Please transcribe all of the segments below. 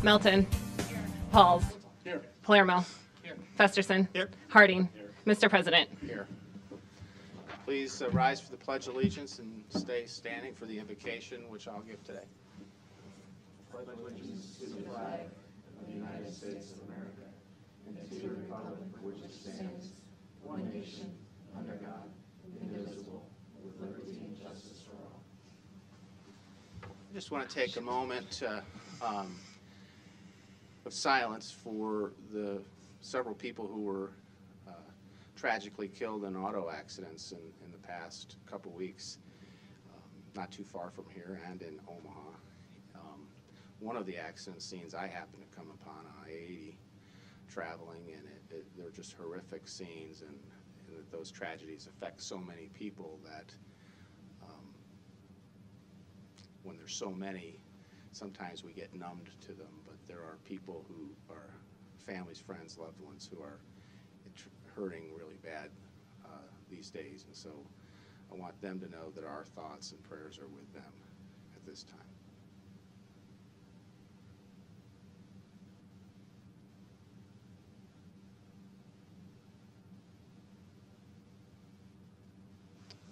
Melton. Pauls. Here. Palermo. Here. Festerson. Here. Harding. Here. Mr. President. Here. Please rise for the Pledge of Allegiance and stay standing for the invocation, which I'll give today. Pledge allegiance to the flag of the United States of America and to the republic for which it stands, one nation, under God, indivisible, with liberty and justice for all. I just want to take a moment of silence for the several people who were tragically killed in auto accidents in the past couple weeks, not too far from here and in Omaha. One of the accident scenes I happened to come upon on I-80 traveling, and they're just horrific scenes, and that those tragedies affect so many people that when there's so many, sometimes we get numbed to them, but there are people who are families, friends, loved ones who are hurting really bad these days, and so I want them to know that our thoughts and prayers are with them at this time.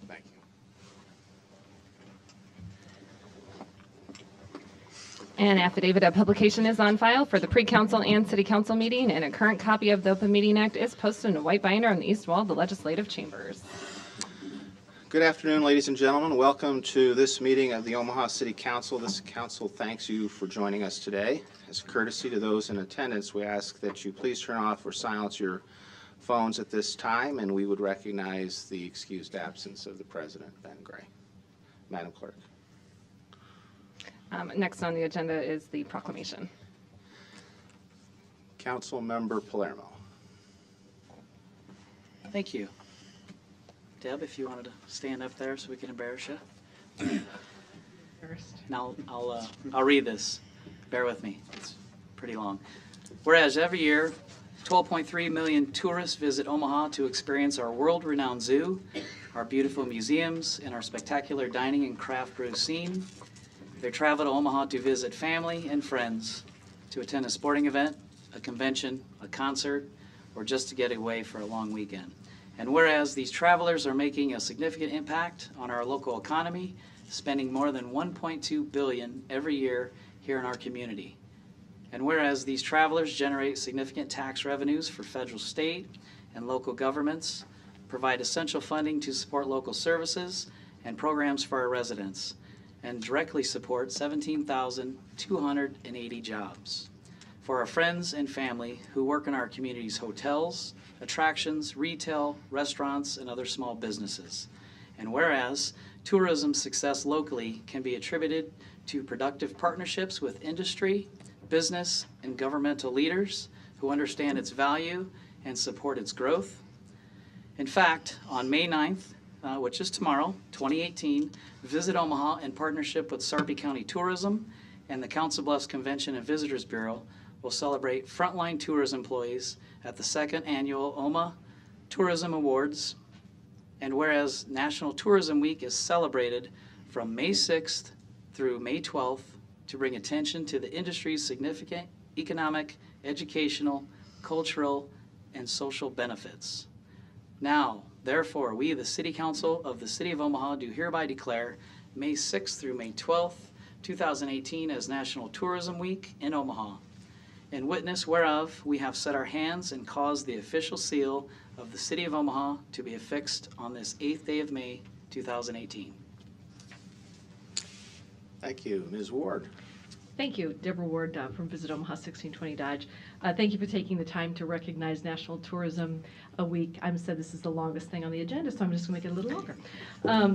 Thank you. An affidavit of publication is on file for the pre-council and city council meeting, and a current copy of the Open Meeting Act is posted in a white binder on the east wall of the legislative chambers. Good afternoon, ladies and gentlemen. Welcome to this meeting of the Omaha City Council. This council thanks you for joining us today. As a courtesy to those in attendance, we ask that you please turn off or silence your phones at this time, and we would recognize the excused absence of the President, Ben Gray. Madam Clerk. Next on the agenda is the proclamation. Council Member Palermo. Thank you. Deb, if you wanted to stand up there so we can embarrass you. Now, I'll read this. Bear with me. It's pretty long. Whereas every year, 12.3 million tourists visit Omaha to experience our world-renowned zoo, our beautiful museums, and our spectacular dining and craft brew scene. They travel to Omaha to visit family and friends, to attend a sporting event, a convention, a concert, or just to get away for a long weekend. And whereas these travelers are making a significant impact on our local economy, spending more than $1.2 billion every year here in our community. And whereas these travelers generate significant tax revenues for federal, state, and local governments, provide essential funding to support local services and programs for our residents, and directly support 17,280 jobs. For our friends and family who work in our community's hotels, attractions, retail, restaurants, and other small businesses. And whereas tourism success locally can be attributed to productive partnerships with industry, business, and governmental leaders who understand its value and support its growth. In fact, on May 9th, which is tomorrow, 2018, Visit Omaha in partnership with Sarpy County Tourism and the Council Bluffs Convention and Visitors Bureau will celebrate frontline tourism employees at the second annual OMA Tourism Awards. And whereas National Tourism Week is celebrated from May 6th through May 12th to bring attention to the industry's significant economic, educational, cultural, and social benefits. Now, therefore, we, the City Council of the City of Omaha, do hereby declare May 6th through May 12th, 2018 as National Tourism Week in Omaha. In witness whereof, we have set our hands and caused the official seal of the City of Omaha to be affixed on this 8th day of May, 2018. Thank you. Ms. Ward. Thank you. Deborah Ward from Visit Omaha 1620 Dodge. Thank you for taking the time to recognize National Tourism Week. I'm said this is the longest thing on the agenda, so I'm just going to make it a little longer.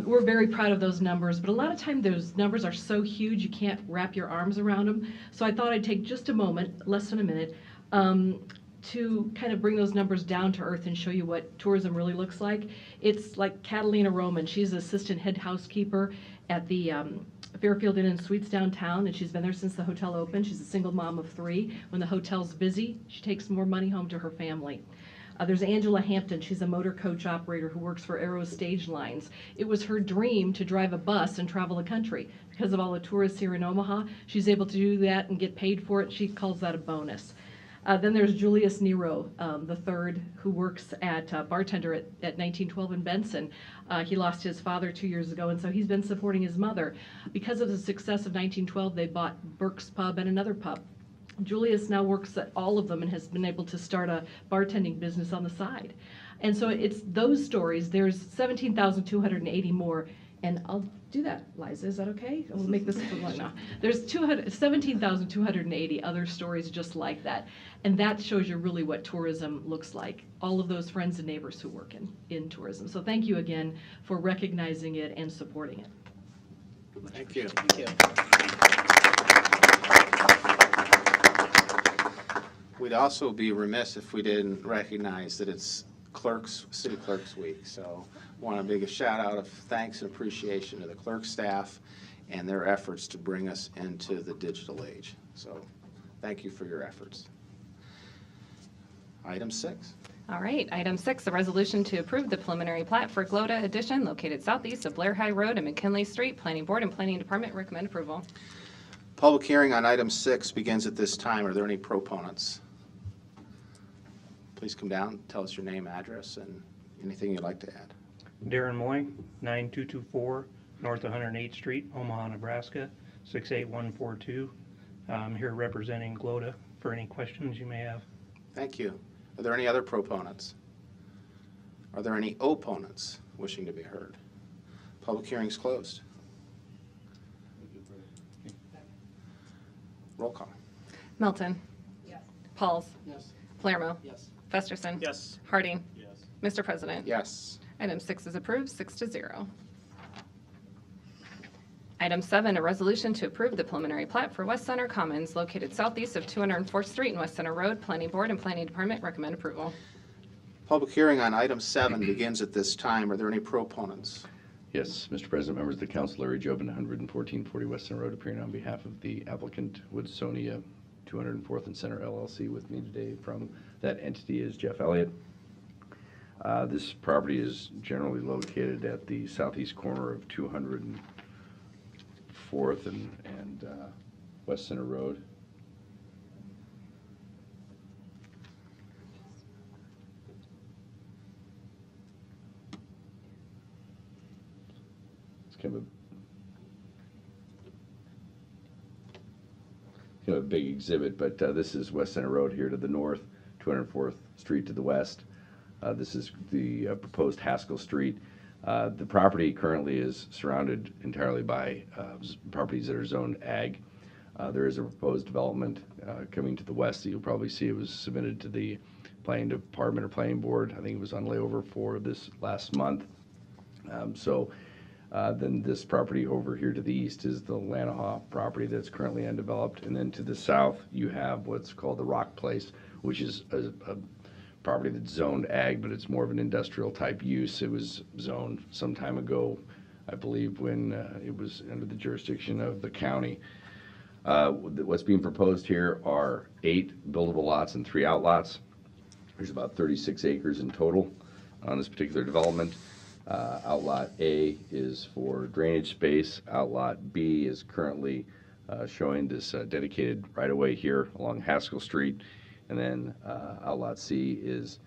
We're very proud of those numbers, but a lot of time those numbers are so huge you can't wrap your arms around them. So I thought I'd take just a moment, less than a minute, to kind of bring those numbers down to earth and show you what tourism really looks like. It's like Catalina Roman. She's the assistant head housekeeper at the Fairfield Inn and Suites downtown, and she's been there since the hotel opened. She's a single mom of 3. When the hotel's busy, she takes more money home to her family. There's Angela Hampton. She's a motor coach operator who works for Arrow Stage Lines. It was her dream to drive a bus and travel the country. Because of all the tourists here in Omaha, she's able to do that and get paid for it. She calls that a bonus. Then there's Julius Nero, the third, who works at bartender at 1912 in Benson. He lost his father 2 years ago, and so he's been supporting his mother. Because of the success of 1912, they bought Burke's Pub and another pub. Julius now works at all of them and has been able to start a bartending business on the side. And so it's those stories. There's 17,280 more. And I'll do that, Liza. Is that okay? We'll make this long now. There's 17,280 other stories just like that. And that shows you really what tourism looks like. All of those friends and neighbors who work in tourism. So thank you again for recognizing it and supporting it. Thank you. Thank you. We'd also be remiss if we didn't recognize that it's City Clerks Week. So I want to make a shout out of thanks and appreciation to the clerk staff and their efforts to bring us into the digital age. So thank you for your efforts. Item 6. All right, item 6, a resolution to approve the preliminary plat for Glota Addition located southeast of Blair High Road and McKinley Street. Planning Board and Planning Department recommend approval. Public hearing on item 6 begins at this time. Are there any proponents? Please come down, tell us your name, address, and anything you'd like to add. Darren Moy, 9224 North 108th Street, Omaha, Nebraska, 68142. I'm here representing Glota for any questions you may have. Thank you. Are there any other proponents? Are there any opponents wishing to be heard? Public hearing's closed. Roll call. Melton. Yes. Pauls. Yes. Palermo. Yes. Festerson. Yes. Harding. Yes. Mr. President. Yes. Item 6 is approved, 6-0. Item 7, a resolution to approve the preliminary plat for West Center Commons located southeast of 204th Street and West Center Road. Planning Board and Planning Department recommend approval. Public hearing on item 7 begins at this time. Are there any proponents? Yes, Mr. President, members of the council, Larry Jobin, 11440 West Center Road, appearing on behalf of the applicant Woodsonia 204th and Center LLC. With me today from that entity is Jeff Elliott. This property is generally located at the southeast corner of 204th and West Center Road. It's kind of a big exhibit, but this is West Center Road here to the north, 204th Street to the west. This is the proposed Haskell Street. The property currently is surrounded entirely by properties that are zoned ag. There is a proposed development coming to the west that you'll probably see. It was submitted to the Planning Department or Planning Board. I think it was on layover for this last month. Then this property over here to the east is the Lanahaw property that's currently undeveloped. And then to the south, you have what's called the Rock Place, which is a property that's zoned ag, but it's more of an industrial type use. It was zoned some time ago, I believe, when it was under the jurisdiction of the county. What's being proposed here are 8 buildable lots and 3 outlots. There's about 36 acres in total on this particular development. Outlot A is for drainage space. Outlot B is currently showing this dedicated right-of-way here along Haskell Street. And then Outlot C is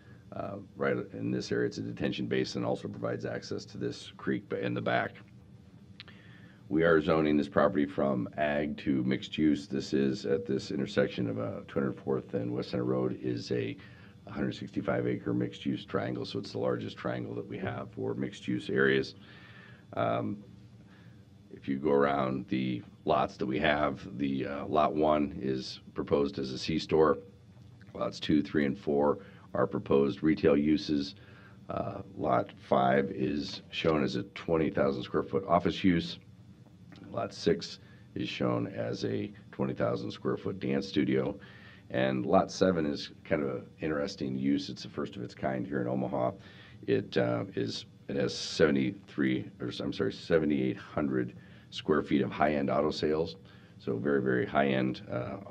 right in this area. It's a detention basin, also provides access to this creek in the back. We are zoning this property from ag to mixed use. This is at this intersection of 204th and West Center Road is a 165-acre mixed-use triangle, so it's the largest triangle that we have for mixed-use areas. If you go around the lots that we have, the Lot 1 is proposed as a C-store. Lots 2, 3, and 4 are proposed retail uses. Lot 5 is shown as a 20,000 square foot office use. Lot 6 is shown as a 20,000 square foot dance studio. And Lot 7 is kind of an interesting use. It's the first of its kind here in Omaha. It has 7,800 square feet of high-end auto sales. So very, very high-end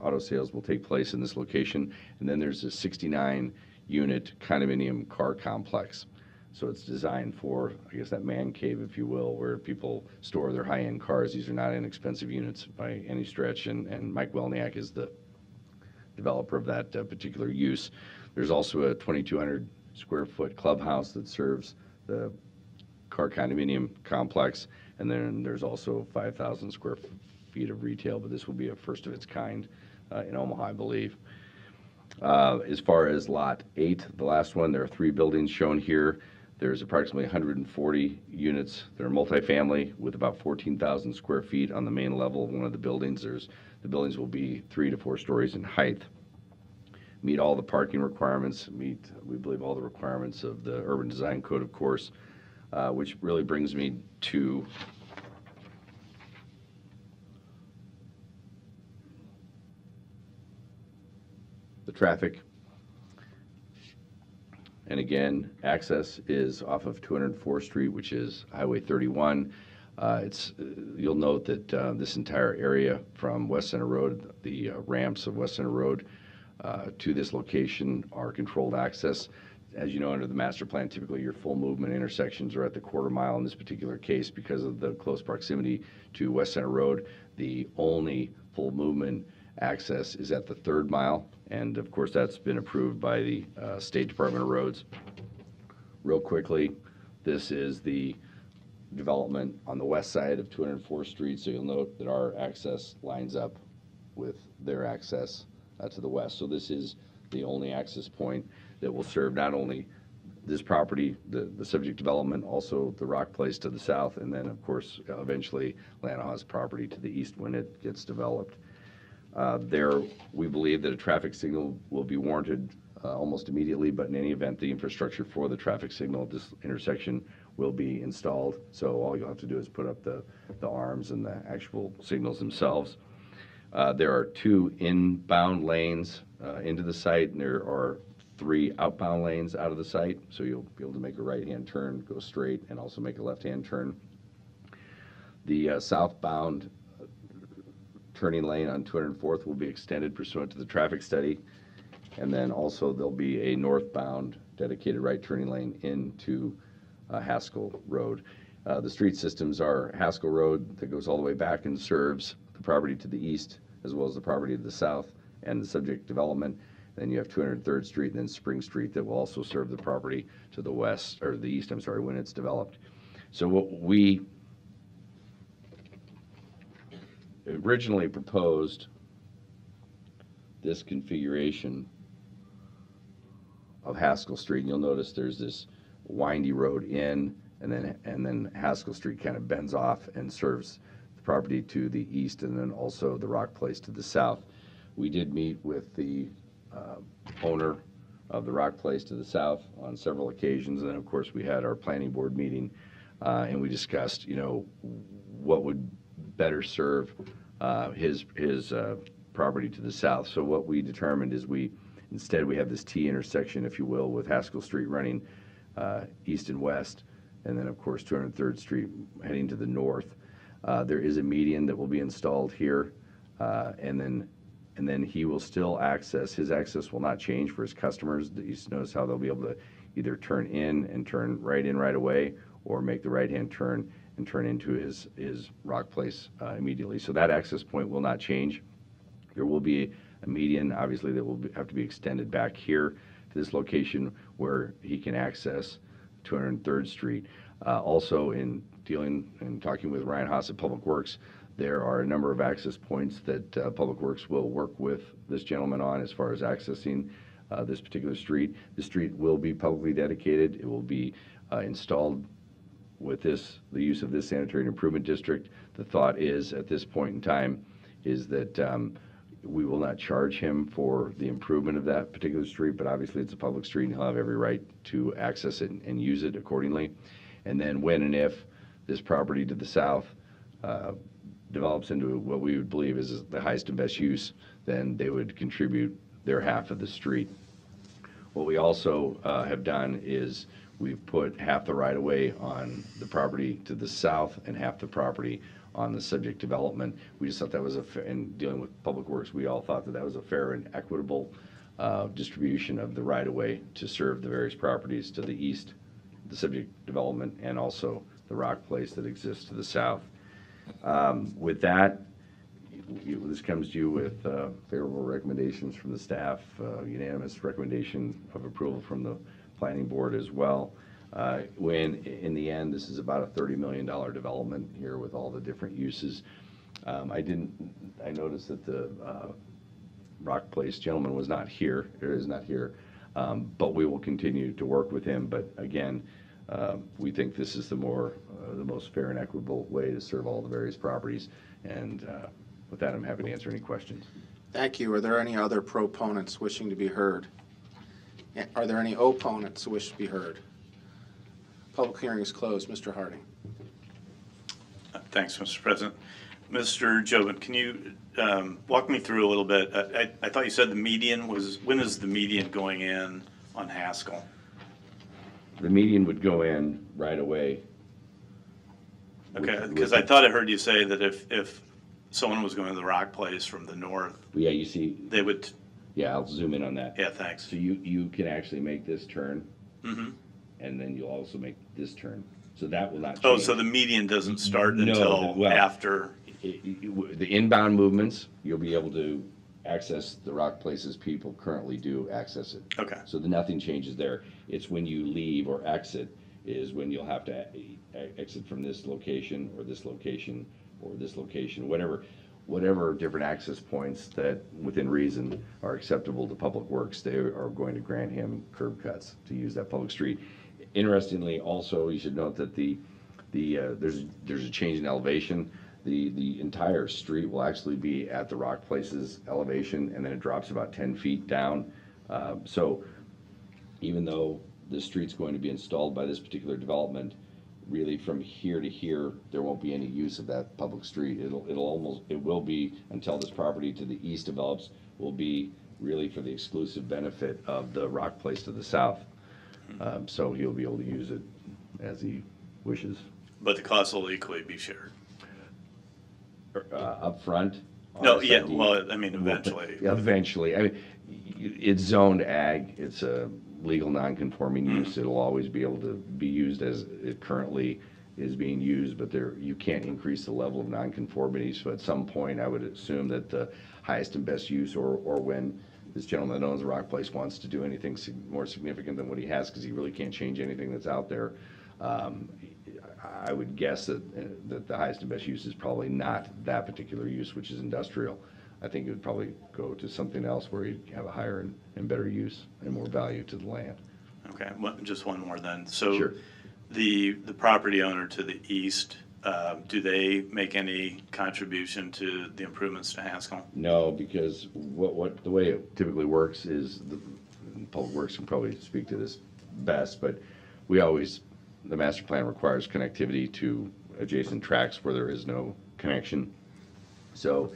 auto sales will take place in this location. And then there's a 69 unit condominium car complex. So it's designed for, I guess, that man cave, if you will, where people store their high-end cars. These are not inexpensive units by any stretch, and Mike Welniak is the developer of that particular use. There's also a 2,200 square foot clubhouse that serves the car condominium complex, and then there's also 5,000 square feet of retail, but this will be a first of its kind in Omaha, I believe. As far as Lot 8, the last one, there are 3 buildings shown here. There's approximately 140 units that are multifamily with about 14,000 square feet on the main level of one of the buildings. The buildings will be 3 to 4 stories in height, meet all the parking requirements, we believe, all the requirements of the Urban Design Code, of course, which really brings me to the traffic. And again, access is off of 204th Street, which is Highway 31. You'll note that this entire area from West Center Road, the ramps of West Center Road to this location are controlled access. As you know, under the master plan, typically your full movement intersections are at the quarter mile. In this particular case, because of the close proximity to West Center Road, the only full movement access is at the 3rd mile. And of course, that's been approved by the State Department of Roads. Real quickly, this is the development on the west side of 204th Street. So you'll note that our access lines up with their access to the west. So this is the only access point that will serve not only this property, the subject development, also the Rock Place to the south, and then, of course, eventually Lanaha's property to the east when it gets developed. There, we believe that a traffic signal will be warranted almost immediately, but in any event, the infrastructure for the traffic signal at this intersection will be installed. So all you'll have to do is put up the arms and the actual signals themselves. There are 2 inbound lanes into the site, and there are 3 outbound lanes out of the site. So you'll be able to make a right-hand turn, go straight, and also make a left-hand turn. The southbound turning lane on 204th will be extended pursuant to the traffic study. And then also there'll be a northbound dedicated right turning lane into Haskell Road. The street systems are Haskell Road that goes all the way back and serves the property to the east, as well as the property to the south and the subject development. Then you have 203rd Street and then Spring Street that will also serve the property to the west, or the east, I'm sorry, when it's developed. So what we originally proposed, this configuration of Haskell Street, and you'll notice there's this windy road in, and then Haskell Street kind of bends off and serves the property to the east, and then also the Rock Place to the south. We did meet with the owner of the Rock Place to the south on several occasions, and then of course we had our planning board meeting, and we discussed, what would better serve his property to the south. So what we determined is instead we have this T intersection, if you will, with Haskell Street running east and west, and then of course 203rd Street heading to the north. There is a median that will be installed here, and then he will still his access will not change for his customers. You notice how they'll be able to either turn in and turn right in right away, or make the right-hand turn and turn into his Rock Place immediately. So that access point will not change. There will be a median, obviously, that will have to be extended back here to this location where he can access 203rd Street. Also, in dealing and talking with Ryan Haas at Public Works, there are a number of access points that Public Works will work with this gentleman on as far as accessing this particular street. The street will be publicly dedicated. It will be installed with the use of this sanitary improvement district. The thought is, at this point in time, is that we will not charge him for the improvement of that particular street, but obviously it's a public street and he'll have every right to access it and use it accordingly. And then when and if this property to the south develops into what we would believe is the highest and best use, then they would contribute their half of the street. What we also have done is we've put half the right-of-way on the property to the south and half the property on the subject development. We just thought that was in dealing with Public Works, we all thought that was a fair and equitable distribution of the right-of-way to serve the various properties to the east, the subject development, and also the rock place that exists to the south. With that, this comes to you with favorable recommendations from the staff, unanimous recommendation of approval from the planning board as well. When, in the end, this is about a $30 million development here with all the different uses. I noticed that the Rock Place gentleman was not here, or is not here, but we will continue to work with him. But again, we think this is the most fair and equitable way to serve all the various properties. And with that, I'm happy to answer any questions. Thank you. Are there any other proponents wishing to be heard? Are there any opponents who wish to be heard? Public hearing is closed. Mr. Harding. Thanks, Mr. President. Mr. Jobin, can you walk me through a little bit? I thought you said the median was, when is the median going in on Haskell? The median would go in right away. Okay, because I thought I heard you say that if someone was going to the Rock Place from the north, Yeah, you see, they would, yeah, I'll zoom in on that. yeah, thanks. So you can actually make this turn, Mm-hmm. and then you'll also make this turn. So that will not change. Oh, so the median doesn't start No, until well, after? The inbound movements, you'll be able to access the Rock Places people currently do access it. Okay, So nothing changes there. It's when you leave or exit is when you'll have to exit from this location or this location or this location, whatever different access points that within reason are acceptable to Public Works, they are going to grant him curb cuts to use that public street. Interestingly, also, you should note that there's a change in elevation. The entire street will actually be at the Rock Places elevation, and then it drops about 10 feet down. So even though the street's going to be installed by this particular development, really from here to here, there won't be any use of that public street. It will be, until this property to the east develops, will be really for the exclusive benefit of the Rock Place to the south. So he'll be able to use it as he wishes. but the cost will equally be shared. Up front. No, yeah, RSID well, I mean, eventually. Eventually. I mean, it's zoned ag. It's a legal non-conforming use. It'll always be able to be used as it currently is being used, but you can't increase the level of non-conformity. So at some point, I would assume that the highest and best use, or when this gentleman that owns the Rock Place wants to do anything more significant than what he has, because he really can't change anything that's out there, I would guess that the highest and best use is probably not that particular use, which is industrial. I think it would probably go to something else where you'd have a higher and better use and more value to the land. Okay, just one more then. So Sure. the property owner to the east, do they make any contribution to the improvements to Haskell? No, because the way it typically works is, Public Works can probably speak to this best, but the master plan requires connectivity to adjacent tracks where there is no connection. So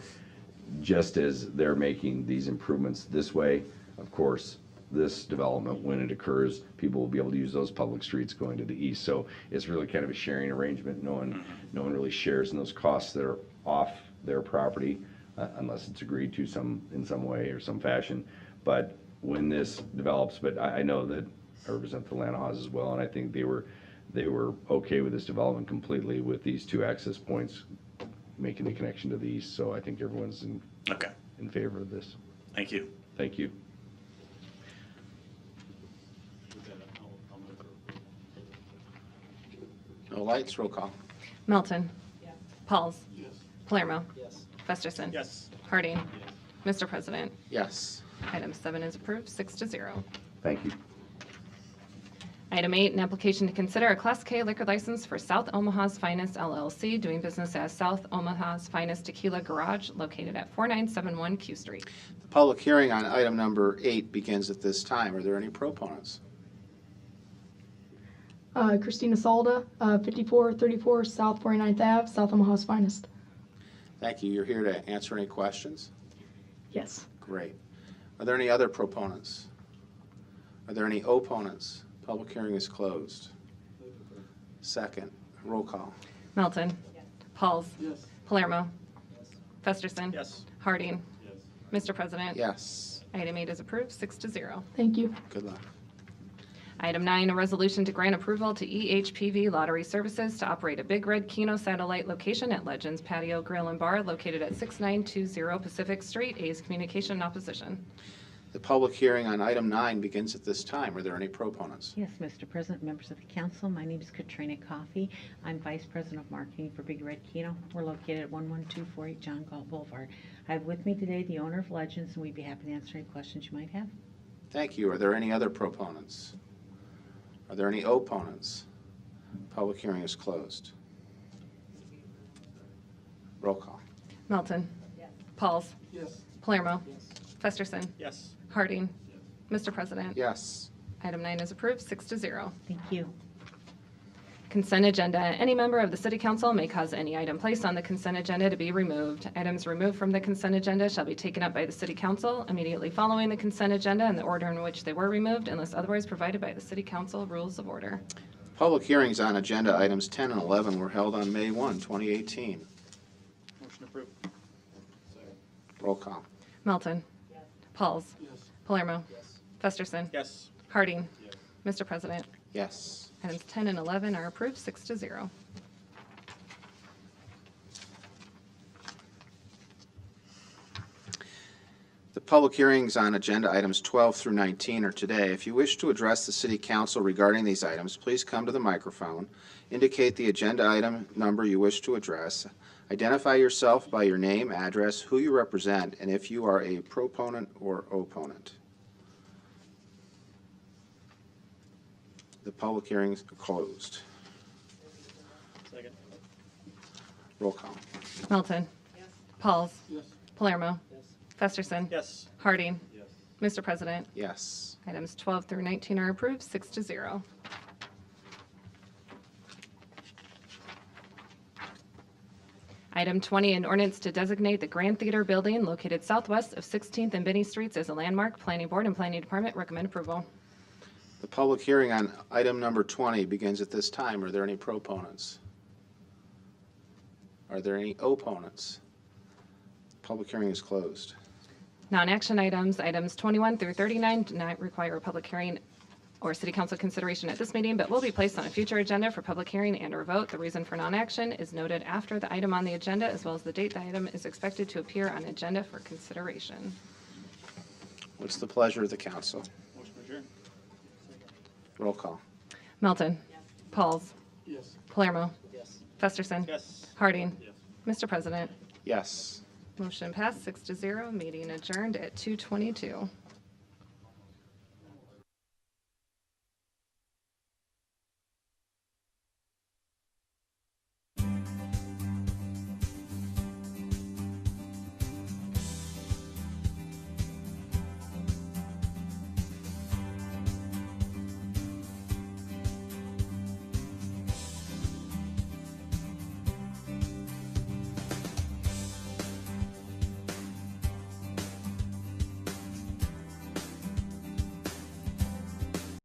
just as they're making these improvements this way, of course, this development, when it occurs, people will be able to use those public streets going to the east. So it's really kind of a sharing arrangement. No one really shares in those costs that are off their property, unless it's agreed to in some way or some fashion. But when this develops, but I know that I represent the Lanahas as well, and I think they were okay with this development completely, with these two access points making the connection to the east. So I think everyone's Okay, in favor of this. thank you. Thank you. No lights, roll call. Melton. Pauls. Palermo. Yes. Festerson. Yes. Harding. Mr. President, Yes. item 7 is approved, 6-0. Thank you. Item 8, an application to consider a Class K liquor license for South Omaha's Finest LLC, doing business as South Omaha's Finest Tequila Garage, located at 4971 Q Street. The public hearing on item number 8 begins at this time. Are there any proponents? Christina Salda, 5434 South 49th Ave, South Omaha's Finest. Thank you. You're here to answer any questions? Yes. Great. Are there any other proponents? Are there any opponents? Public hearing is closed. Second, roll call. Melton. Pauls. Yes. Palermo. Festerson. Yes. Harding. Mr. President. Yes. Item 8 is approved, 6-0. Thank you. Good luck. Item 9, a resolution to grant approval to EHPV Lottery Services to operate a Big Red Keno satellite location at Legends Patio Grill and Bar located at 6920 Pacific Street. A's communication in opposition. The public hearing on item 9 begins at this time. Are there any proponents? Yes, Mr. President, members of the council, my name is Katrina Coffey. I'm Vice President of Marketing for Big Red Keno. We're located at 11248 John Galt Boulevard. I have with me today the owner of Legends, and we'd be happy to answer any questions you might have. Thank you. Are there any other proponents? Are there any opponents? Public hearing is closed. Roll call. Melton. Pauls. Yes. Palermo. Festerson. Yes. Harding. Mr. President. Yes. Item 9 is approved, 6-0. Thank you. Consent agenda. Any member of the city council may cause any item placed on the consent agenda to be removed. Items removed from the consent agenda shall be taken up by the city council immediately following the consent agenda in the order in which they were removed unless otherwise provided by the city council rules of order. Public hearings on agenda items 10 and 11 were held on May 1, 2018. Motion approved. Roll call. Melton. Pauls. Yes. Palermo. Yes. Festerson. Yes. Harding. Mr. President. Yes. Items 10 and 11 are approved, 6-0. The public hearings on agenda items 12 through 19 are today. If you wish to address the city council regarding these items, please come to the microphone, indicate the agenda item number you wish to address, identify yourself by your name, address, who you represent, and if you are a proponent or opponent. The public hearings are closed. Second. Roll call. Melton. Pauls. Yes. Palermo. Yes. Festerson. Yes. Harding. Yes. Mr. President. Yes. Items 12 through 19 are approved, 6-0. Item 20, an ordinance to designate the Grand Theater Building located southwest of 16th and Binney Streets as a landmark. Planning Board and Planning Department recommend approval. The public hearing on item number 20 begins at this time. Are there any proponents? Are there any opponents? Public hearing is closed. Non-action items, items 21 through 39 do not require a public hearing or city council consideration at this meeting, but will be placed on a future agenda for public hearing and or vote. The reason for non-action is noted after the item on the agenda, as well as the date the item is expected to appear on agenda for consideration. What's the pleasure of the council? Motion adjourned. Roll call. Melton. Pauls. Yes. Palermo. Yes. Festerson. Yes. Harding. Yes. Mr. President. Yes. Motion passed 6-0. Meeting adjourned at 2:22.